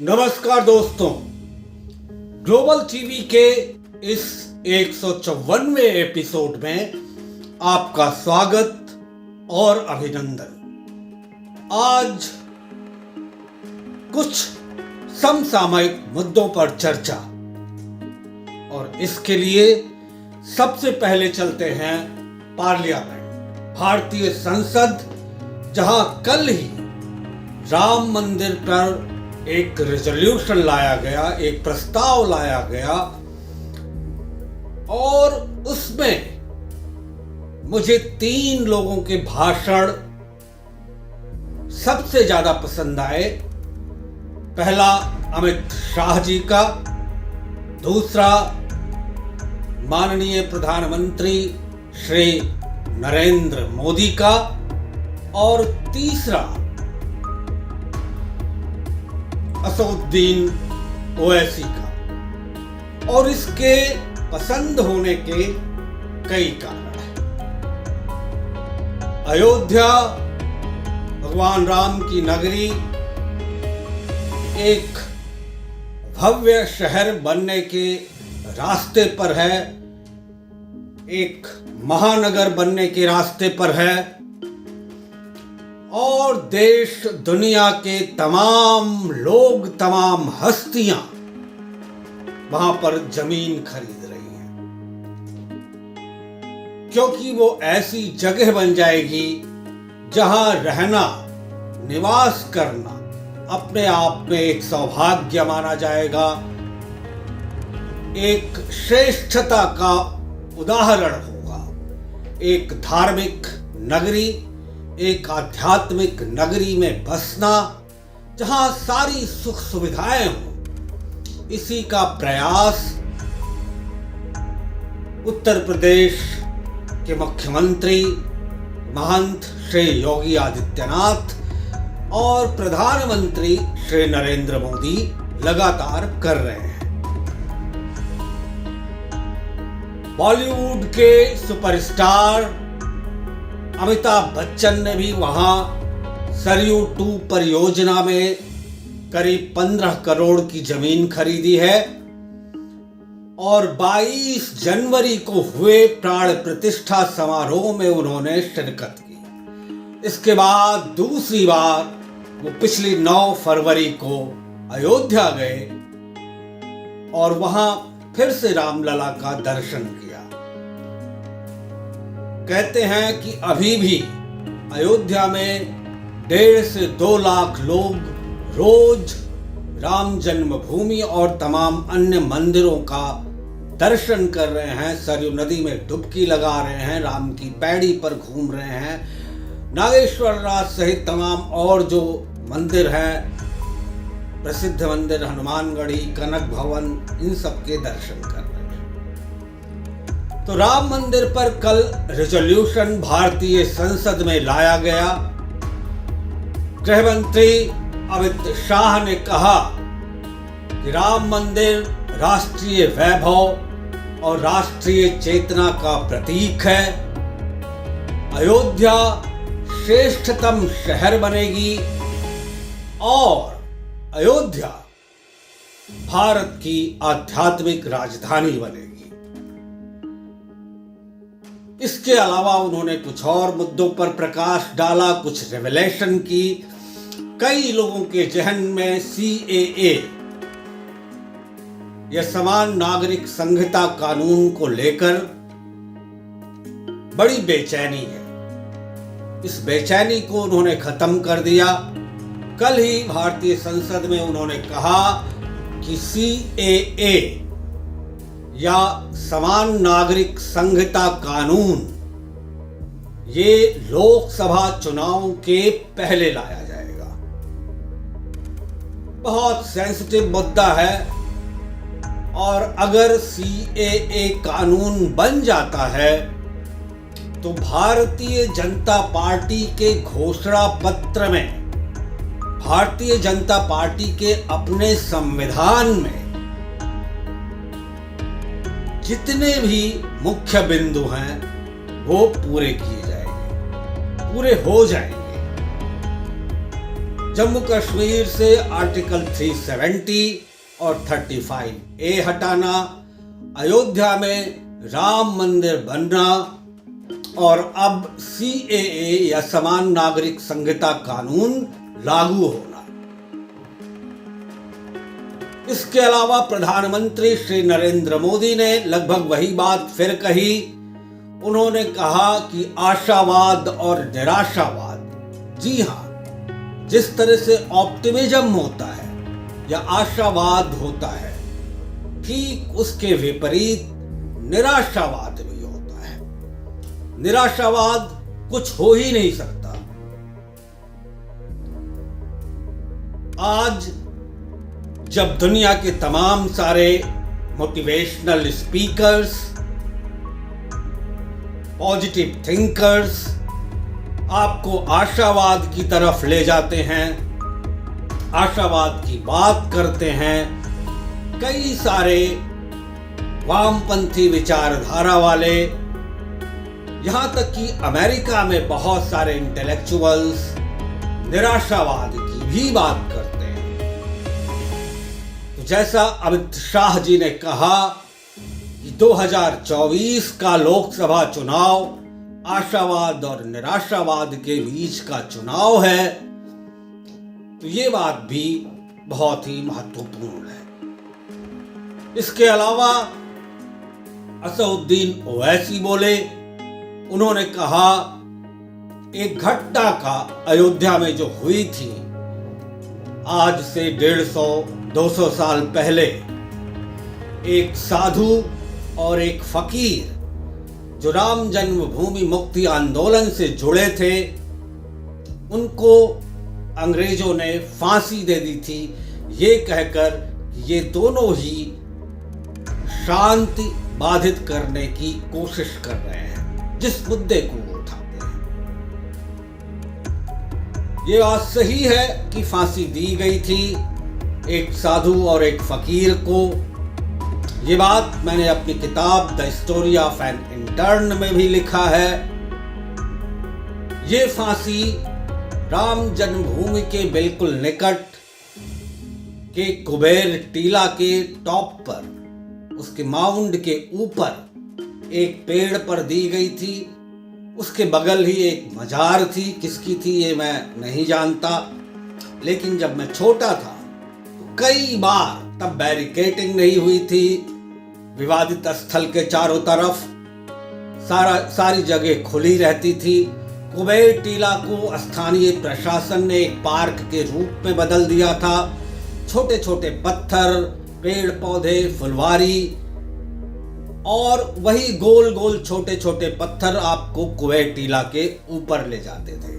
नमस्कार दोस्तों, global TV के इस 154वें एपिसोड में आपका स्वागत और अभिनंदन। आज कुछ समसामयिक मुद्दों पर चर्चा, और इसके लिए सबसे पहले चलते हैं पार्लियामेंट, भारतीय संसद, जहां कल ही राम मंदिर पर एक रेजोल्यूशन लाया गया, एक प्रस्ताव लाया गया, और उसमें मुझे 3 लोगों के भाषण सबसे ज्यादा पसंद आए। पहला अमित शाह जी का, दूसरा माननीय प्रधानमंत्री श्री नरेंद्र मोदी का, और तीसरा असदुद्दीन ओवैसी का। और इसके पसंद होने के कई कारण हैं। अयोध्या भगवान राम की नगरी एक भव्य शहर बनने के रास्ते पर है, एक महानगर बनने के रास्ते पर है, और देश दुनिया के तमाम लोग, तमाम हस्तियां वहां पर जमीन खरीद रही हैं, क्योंकि वो ऐसी जगह बन जाएगी जहां रहना, निवास करना अपने आप में एक सौभाग्य माना जाएगा, एक श्रेष्ठता का उदाहरण होगा। एक धार्मिक नगरी, एक आध्यात्मिक नगरी में बसना, जहां सारी सुख सुविधाएं हों, इसी का प्रयास उत्तर प्रदेश के मुख्यमंत्री महंत श्री योगी आदित्यनाथ और प्रधानमंत्री श्री नरेंद्र मोदी लगातार कर रहे हैं। बॉलीवुड के सुपरस्टार अमिताभ बच्चन ने भी वहां सरयू 2 परियोजना में करीब 15 करोड़ की जमीन खरीदी है, और 22 जनवरी को हुए प्राण प्रतिष्ठा समारोह में उन्होंने शिरकत की। इसके बाद दूसरी बार वो पिछली 9 फरवरी को अयोध्या गए और वहां फिर से रामलला का दर्शन किया। कहते हैं कि अभी भी अयोध्या में 1.5 से 2 लाख लोग रोज राम जन्मभूमि और तमाम अन्य मंदिरों का दर्शन कर रहे हैं, सरयू नदी में डुबकी लगा रहे हैं, राम की पैड़ी पर घूम रहे हैं, नागेश्वर नाथ सहित तमाम और जो मंदिर हैं, प्रसिद्ध मंदिर हनुमानगढ़ी, कनक भवन, इन सब के दर्शन कर रहे हैं। तो राम मंदिर पर कल रेजोल्यूशन भारतीय संसद में लाया गया। गृह मंत्री अमित शाह ने कहा कि राम मंदिर राष्ट्रीय वैभव और राष्ट्रीय चेतना का प्रतीक है। अयोध्या श्रेष्ठतम शहर बनेगी और अयोध्या भारत की आध्यात्मिक राजधानी बनेगी। इसके अलावा उन्होंने कुछ और मुद्दों पर प्रकाश डाला, कुछ रेवलेशन की। कई लोगों के जहन में CAA या समान नागरिक संहिता कानून को लेकर बड़ी बेचैनी है। इस बेचैनी को उन्होंने खत्म कर दिया। कल ही भारतीय संसद में उन्होंने कहा कि CAA या समान नागरिक संहिता कानून ये लोकसभा चुनाव के पहले लाया जाएगा। बहुत सेंसिटिव मुद्दा है, और अगर CAA कानून बन जाता है तो भारतीय जनता पार्टी के घोषणा पत्र में, भारतीय जनता पार्टी के अपने संविधान में जितने भी मुख्य बिंदु हैं वो पूरे किए जाएंगे, पूरे हो जाएंगे। जम्मू कश्मीर से आर्टिकल 370 और 35A हटाना, अयोध्या में राम मंदिर बनना और अब CAA या समान नागरिक संहिता कानून लागू होना। इसके अलावा प्रधानमंत्री श्री नरेंद्र मोदी ने लगभग वही बात फिर कही। उन्होंने कहा कि आशावाद और निराशावाद, जी हां, जिस तरह से ऑप्टिमिज्म होता है या आशावाद होता है, ठीक उसके विपरीत निराशावाद भी होता है। निराशावाद कुछ हो ही नहीं सकता। आज जब दुनिया के तमाम सारे मोटिवेशनल स्पीकर्स, पॉजिटिव थिंकर्स आपको आशावाद की तरफ ले जाते हैं, आशावाद की बात करते हैं, कई सारे वामपंथी विचारधारा वाले, यहां तक कि अमेरिका में बहुत सारे इंटेलेक्चुअल्स निराशावाद की भी बात करते हैं। तो जैसा अमित शाह जी ने कहा कि 2024 का लोकसभा चुनाव आशावाद और निराशावाद के बीच का चुनाव है, तो ये बात भी बहुत ही महत्वपूर्ण है। इसके अलावा असदुद्दीन ओवैसी बोले। उन्होंने कहा एक घटना का अयोध्या में जो हुई थी आज से 150-200 साल पहले, एक साधु और एक फकीर जो राम जन्मभूमि मुक्ति आंदोलन से जुड़े थे, उनको अंग्रेजों ने फांसी दे दी थी, ये कहकर ये दोनों ही शांति बाधित करने की कोशिश कर रहे हैं, जिस मुद्दे को वो उठाते हैं। ये बात सही है कि फांसी दी गई थी एक साधु और एक फकीर को। ये बात मैंने अपनी किताब the story of an intern में भी लिखा है। ये फांसी राम जन्मभूमि के बिल्कुल निकट के कुबेर टीला के टॉप पर, उसके माउंड के ऊपर एक पेड़ पर दी गई थी। उसके बगल ही एक मजार थी, किसकी थी ये मैं नहीं जानता, लेकिन जब मैं छोटा था तो कई बार, तब बैरिकेडिंग नहीं हुई थी, विवादित स्थल के चारों तरफ सारी जगह खुली रहती थी। कुबेर टीला को स्थानीय प्रशासन ने एक पार्क के रूप में बदल दिया था। छोटे छोटे पत्थर, पेड़ पौधे, फुलवारी और वही गोल गोल छोटे छोटे पत्थर आपको कुबेर टीला के ऊपर ले जाते थे।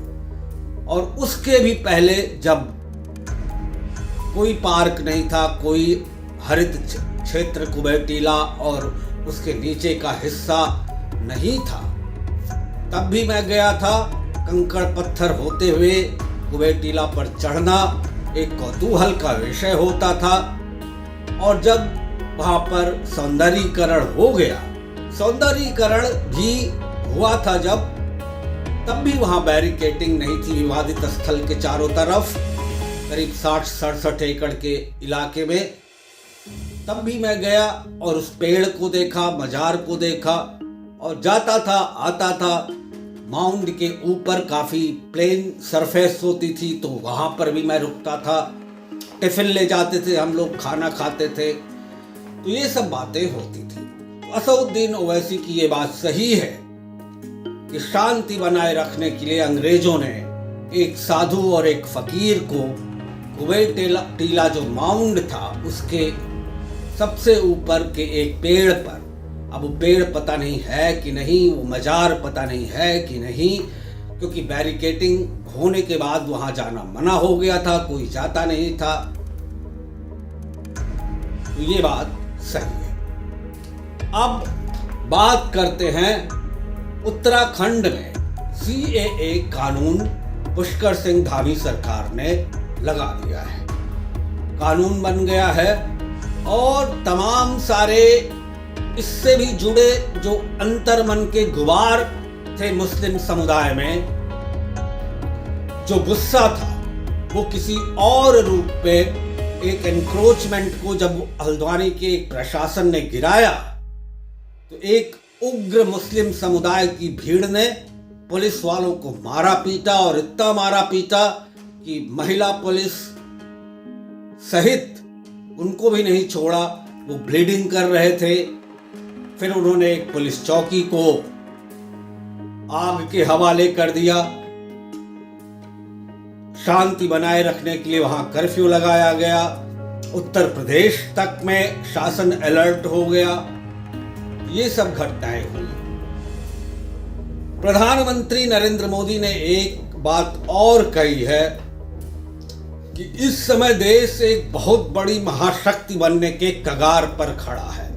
और उसके भी पहले जब कोई पार्क नहीं था, कोई हरित क्षेत्र कुबेर टीला और उसके नीचे का हिस्सा नहीं था, तब भी मैं गया था। कंकड़ पत्थर होते हुए कुबेर टीला पर चढ़ना एक कौतूहल का विषय होता था। और जब वहां पर सौंदर्यीकरण हो गया, सौंदर्यीकरण भी हुआ था जब, तब भी वहां बैरिकेडिंग नहीं थी विवादित स्थल के चारों तरफ, करीब 60-67 एकड़ के इलाके में। तब भी मैं गया और उस पेड़ को देखा, मजार को देखा, और जाता था आता था। माउंड के ऊपर काफी प्लेन सरफेस होती थी, तो वहां पर भी मैं रुकता था। टिफिन ले जाते थे हम लोग, खाना खाते थे, तो ये सब बातें होती थी। असदुद्दीन ओवैसी की ये बात सही है कि शांति बनाए रखने के लिए अंग्रेजों ने एक साधु और एक फकीर को कुबेर टीला जो माउंड था उसके सबसे ऊपर के एक पेड़ पर, अब वो पेड़ पता नहीं है कि नहीं, वो मजार पता नहीं है कि नहीं, क्योंकि बैरिकेडिंग होने के बाद वहां जाना मना हो गया था, कोई जाता नहीं था। तो ये बात सही है। अब बात करते हैं उत्तराखंड में CAA कानून पुष्कर सिंह धामी सरकार ने लगा दिया है। कानून बन गया है और तमाम सारे इससे भी जुड़े जो अंतर्मन के गुबार थे मुस्लिम समुदाय में, जो गुस्सा था वो किसी और रूप पे एक एनक्रोचमेंट को जब हल्द्वानी के प्रशासन ने गिराया तो एक उग्र मुस्लिम समुदाय की भीड़ ने पुलिस वालों को मारा पीटा, और इतना मारा पीटा कि महिला पुलिस सहित उनको भी नहीं छोड़ा। वो ब्लीडिंग कर रहे थे। फिर उन्होंने एक पुलिस चौकी को आग के हवाले कर दिया। शांति बनाए रखने के लिए वहां कर्फ्यू लगाया गया। उत्तर प्रदेश तक में शासन अलर्ट हो गया। ये सब घटनाएं हुई। प्रधानमंत्री नरेंद्र मोदी ने एक बात और कही है कि इस समय देश एक बहुत बड़ी महाशक्ति बनने के कगार पर खड़ा है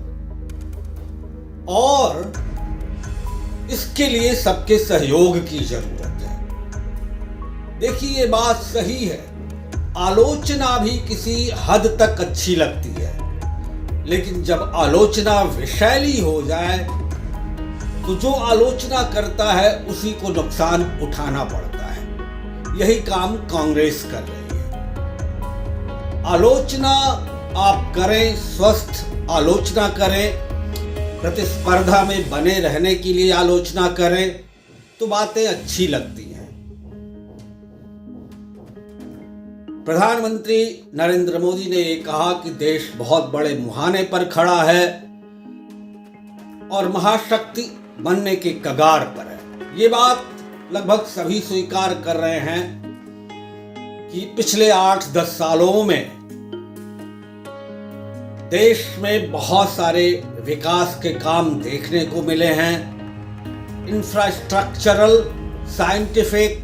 और इसके लिए सबके सहयोग की जरूरत है। देखिए, ये बात सही है। आलोचना भी किसी हद तक अच्छी लगती है, लेकिन जब आलोचना विषैली हो जाए तो जो आलोचना करता है उसी को नुकसान उठाना पड़ता है। यही काम कांग्रेस कर रही है। आलोचना आप करें, स्वस्थ आलोचना करें, प्रतिस्पर्धा में बने रहने के लिए आलोचना करें तो बातें अच्छी लगती हैं। प्रधानमंत्री नरेंद्र मोदी ने ये कहा कि देश बहुत बड़े मुहाने पर खड़ा है और महाशक्ति बनने के कगार पर है। ये बात लगभग सभी स्वीकार कर रहे हैं कि पिछले 8-10 सालों में देश में बहुत सारे विकास के काम देखने को मिले हैं। इंफ्रास्ट्रक्चरल, साइंटिफिक,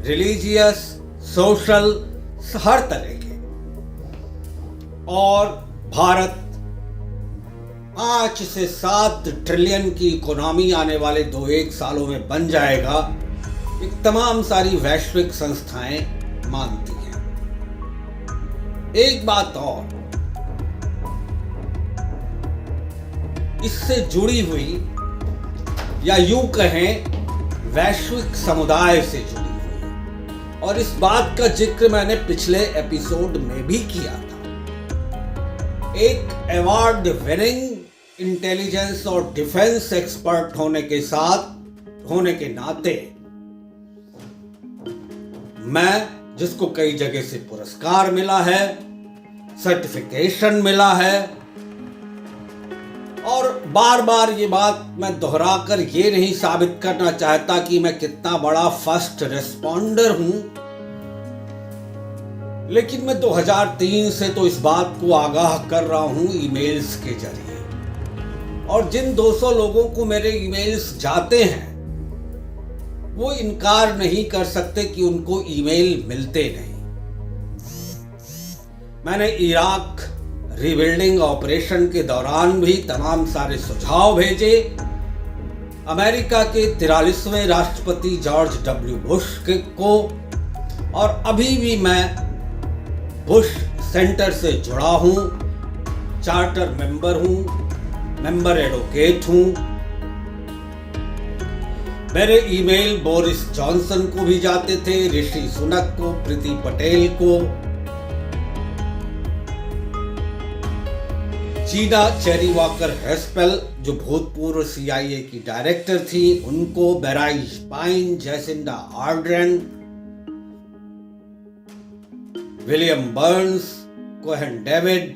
रिलीजियस, सोशल, हर तरह के। और भारत 5 से 7 ट्रिलियन की इकोनॉमी आने वाले 2-1 सालों में बन जाएगा। ये तमाम सारी वैश्विक संस्थाएं मानती हैं। एक बात और, इससे जुड़ी हुई या यूं कहें वैश्विक समुदाय से जुड़ी हुई, और इस बात का जिक्र मैंने पिछले एपिसोड में भी किया था। एक अवार्ड विनिंग इंटेलिजेंस और डिफेंस एक्सपर्ट होने के नाते मैं, जिसको कई जगह से पुरस्कार मिला है, सर्टिफिकेशन मिला है, और बार बार ये बात मैं दोहराकर ये नहीं साबित करना चाहता कि मैं कितना बड़ा फर्स्ट रिस्पॉन्डर हूं, लेकिन मैं 2003 से तो इस बात को आगाह कर रहा हूं ईमेल्स के जरिए। और जिन 200 लोगों को मेरे ईमेल्स जाते हैं वो इनकार नहीं कर सकते कि उनको ईमेल मिलते नहीं। मैंने इराक रीबिल्डिंग ऑपरेशन के दौरान भी तमाम सारे सुझाव भेजे। अमेरिका के 43वें राष्ट्रपति जॉर्ज डब्ल्यू बुश को, और अभी भी मैं बुश सेंटर से जुड़ा हूं, चार्टर मेंबर हूं, मेंबर एडवोकेट हूं। मेरे ईमेल बोरिस जॉनसन को भी जाते थे, ऋषि सुनक को, प्रीति पटेल को, जीना चेरी वॉकर हेस्पेल जो भूतपूर्व CIA की डायरेक्टर थी उनको, बेराइश पाइन, Jacinda Ardern, William Burns, Cohen David.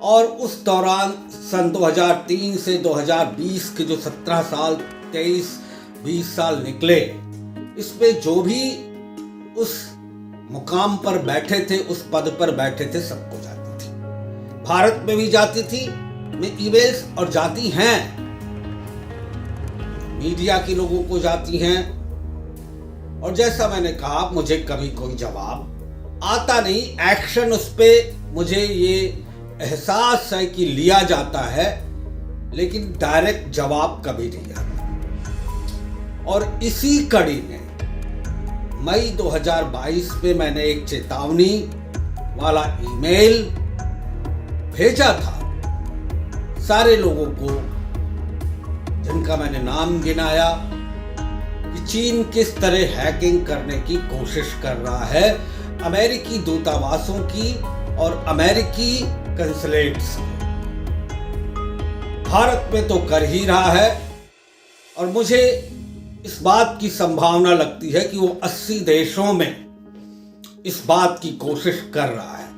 और उस दौरान सन 2003 से 2020 के जो 17 साल, 23-20 साल निकले, इसमें जो भी उस मुकाम पर बैठे थे, उस पद पर बैठे थे, सबको जाती थी। भारत में भी जाती थी ईमेल्स, और जाती हैं, मीडिया के लोगों को जाती हैं। और जैसा मैंने कहा, मुझे कभी कोई जवाब आता नहीं। एक्शन उस पे मुझे ये एहसास है कि लिया जाता है, लेकिन डायरेक्ट जवाब कभी नहीं आता। और इसी कड़ी में मई 2022 में मैंने एक चेतावनी वाला ईमेल भेजा था सारे लोगों को, जिनका मैंने नाम गिनाया, कि चीन किस तरह हैकिंग करने की कोशिश कर रहा है अमेरिकी दूतावासों की और अमेरिकी कंसुलेट्स की। भारत में तो कर ही रहा है और मुझे इस बात की संभावना लगती है कि वो 80 देशों में इस बात की कोशिश कर रहा है।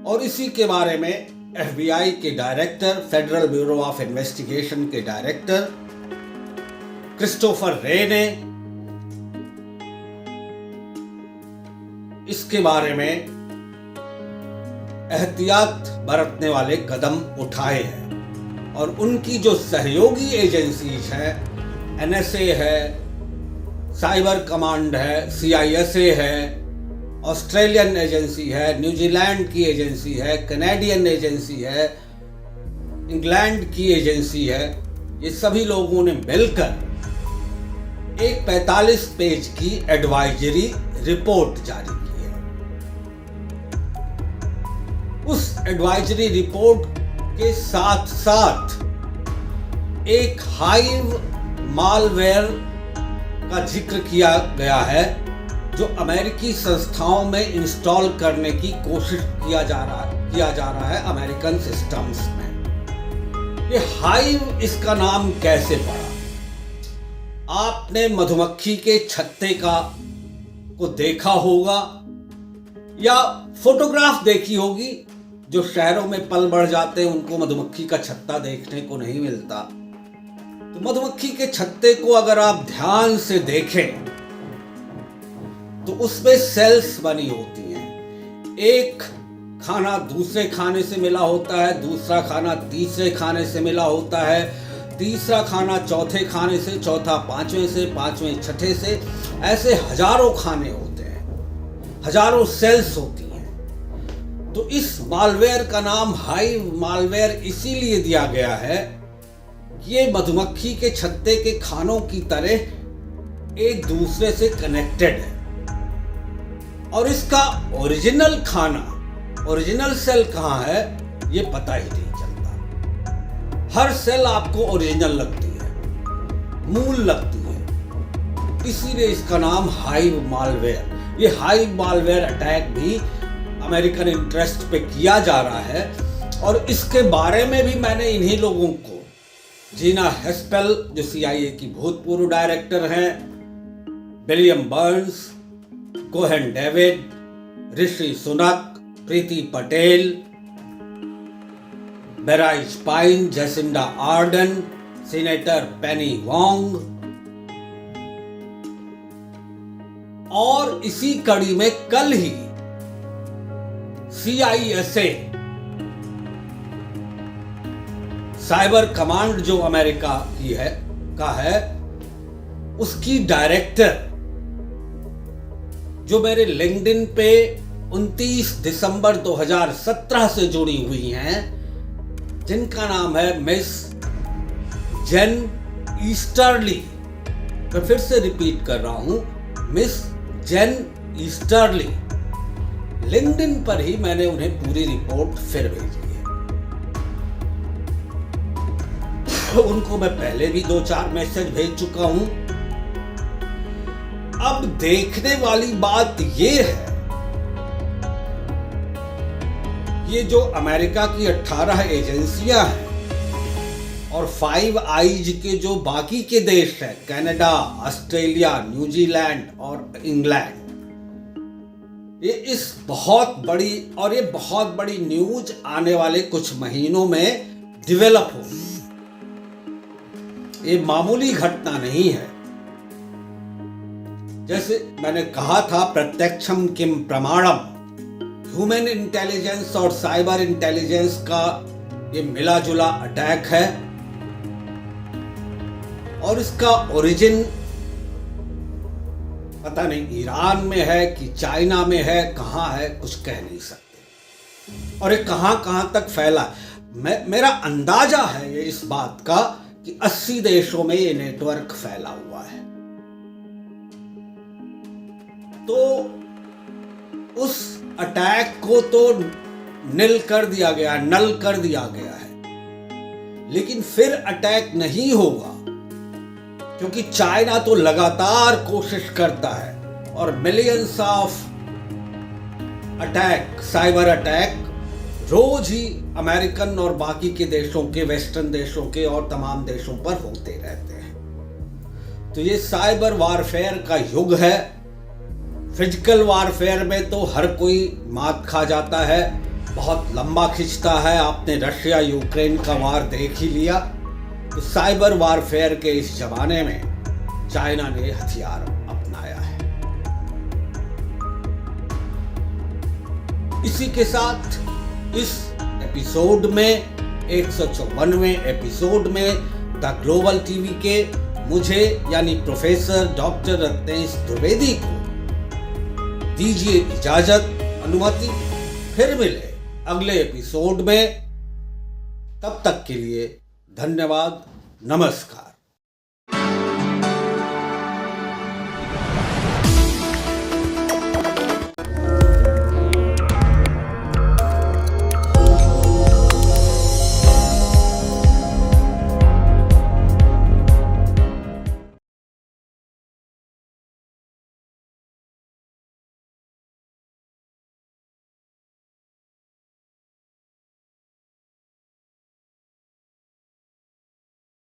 और इसी के बारे में FBI के director, federal bureau of investigation के डायरेक्टर क्रिस्टोफर रे ने इसके बारे में एहतियात बरतने वाले कदम उठाए हैं। और उनकी जो सहयोगी एजेंसीज हैं, NSA है, साइबर कमांड है, CISA है, ऑस्ट्रेलियन एजेंसी है, न्यूजीलैंड की एजेंसी है, कनाडियन एजेंसी है, इंग्लैंड की एजेंसी है, ये सभी लोगों ने मिलकर एक 45 पेज की एडवाइजरी रिपोर्ट जारी की है। उस एडवाइजरी रिपोर्ट के साथ साथ एक हाइव मालवेयर का जिक्र किया गया है जो अमेरिकी संस्थाओं में इंस्टॉल करने की कोशिश किया जा रहा है अमेरिकन सिस्टम्स में। ये हाइव, इसका नाम कैसे पड़ा? आपने मधुमक्खी के छत्ते को देखा होगा या फोटोग्राफ देखी होगी। जो शहरों में पल बढ़ जाते हैं उनको मधुमक्खी का छत्ता देखने को नहीं मिलता। तो मधुमक्खी के छत्ते को अगर आप ध्यान से देखें तो उसमें सेल्स बनी होती हैं। एक खाना दूसरे खाने से मिला होता है, दूसरा खाना तीसरे खाने से मिला होता है, तीसरा खाना चौथे खाने से, चौथा पांचवें से, पांचवें छठे से, ऐसे हजारों खाने होते हैं, हजारों सेल्स होती हैं। तो इस मालवेयर का नाम हाइव मालवेयर इसीलिए दिया गया है कि ये मधुमक्खी के छत्ते के खानों की तरह एक दूसरे से कनेक्टेड है। और इसका ओरिजिनल खाना, ओरिजिनल सेल कहाँ है, ये पता ही नहीं चलता। हर सेल आपको ओरिजिनल लगती है, मूल लगती है, इसीलिए इसका नाम हाइव मालवेयर। ये हाइव मालवेयर अटैक भी अमेरिकन इंटरेस्ट पे किया जा रहा है। और इसके बारे में भी मैंने इन्हीं लोगों को, जीना हेस्पेल जो CIA की भूतपूर्व डायरेक्टर हैं, William Burns, Cohen David, Rishi Sunak, Priti Patel, बेराइच पाइन, Jacinda Ardern, senator Penny Wong, और इसी कड़ी में कल ही CISA, साइबर कमांड जो अमेरिका की है, उसकी डायरेक्टर जो मेरे लिंक्डइन पे 29 दिसंबर 2017 से जुड़ी हुई हैं, जिनका नाम है मिस जेन ईस्टरली। मैं फिर से रिपीट कर रहा हूं, मिस जेन ईस्टरली। लिंक्डइन पर ही मैंने उन्हें पूरी रिपोर्ट फिर भेजी है। उनको मैं पहले भी 2-4 मैसेज भेज चुका हूं। अब देखने वाली बात यह है, ये जो अमेरिका की 18 एजेंसियां हैं और 5 आइज के जो बाकी के देश हैं, कनाडा, ऑस्ट्रेलिया, न्यूजीलैंड और इंग्लैंड, ये इस बहुत बड़ी न्यूज आने वाले कुछ महीनों में डेवलप होगी। ये मामूली घटना नहीं है। जैसे मैंने कहा था, प्रत्यक्षम किम प्रमाणम, ह्यूमन इंटेलिजेंस और साइबर इंटेलिजेंस का ये मिला जुला अटैक है। और इसका ओरिजिन पता नहीं ईरान में है कि चाइना में है, कहां है, कुछ कह नहीं सकते। और ये कहां तक फैला, मेरा अंदाजा है ये इस बात का कि 80 देशों में ये नेटवर्क फैला हुआ है। तो उस अटैक को तो नल कर दिया गया है, लेकिन फिर अटैक नहीं होगा, क्योंकि चाइना तो लगातार कोशिश करता है और millions of attack, cyber attack रोज ही अमेरिकन और बाकी के देशों के, वेस्टर्न देशों के और तमाम देशों पर होते रहते हैं। तो ये साइबर वारफेयर का युग है। फिजिकल वारफेयर में तो हर कोई मात खा जाता है, बहुत लंबा खिंचता है। आपने रशिया यूक्रेन का वार देख ही लिया। तो साइबर वारफेयर के इस जमाने में चाइना ने हथियार अपनाया है। इसी के साथ इस एपिसोड में 154वें एपिसोड में द ग्लोबल टीवी के मुझे यानी प्रोफेसर डॉक्टर रत्नेश द्विवेदी को दीजिए इजाजत, अनुमति। फिर मिले अगले एपिसोड में। तब तक के लिए धन्यवाद, नमस्कार।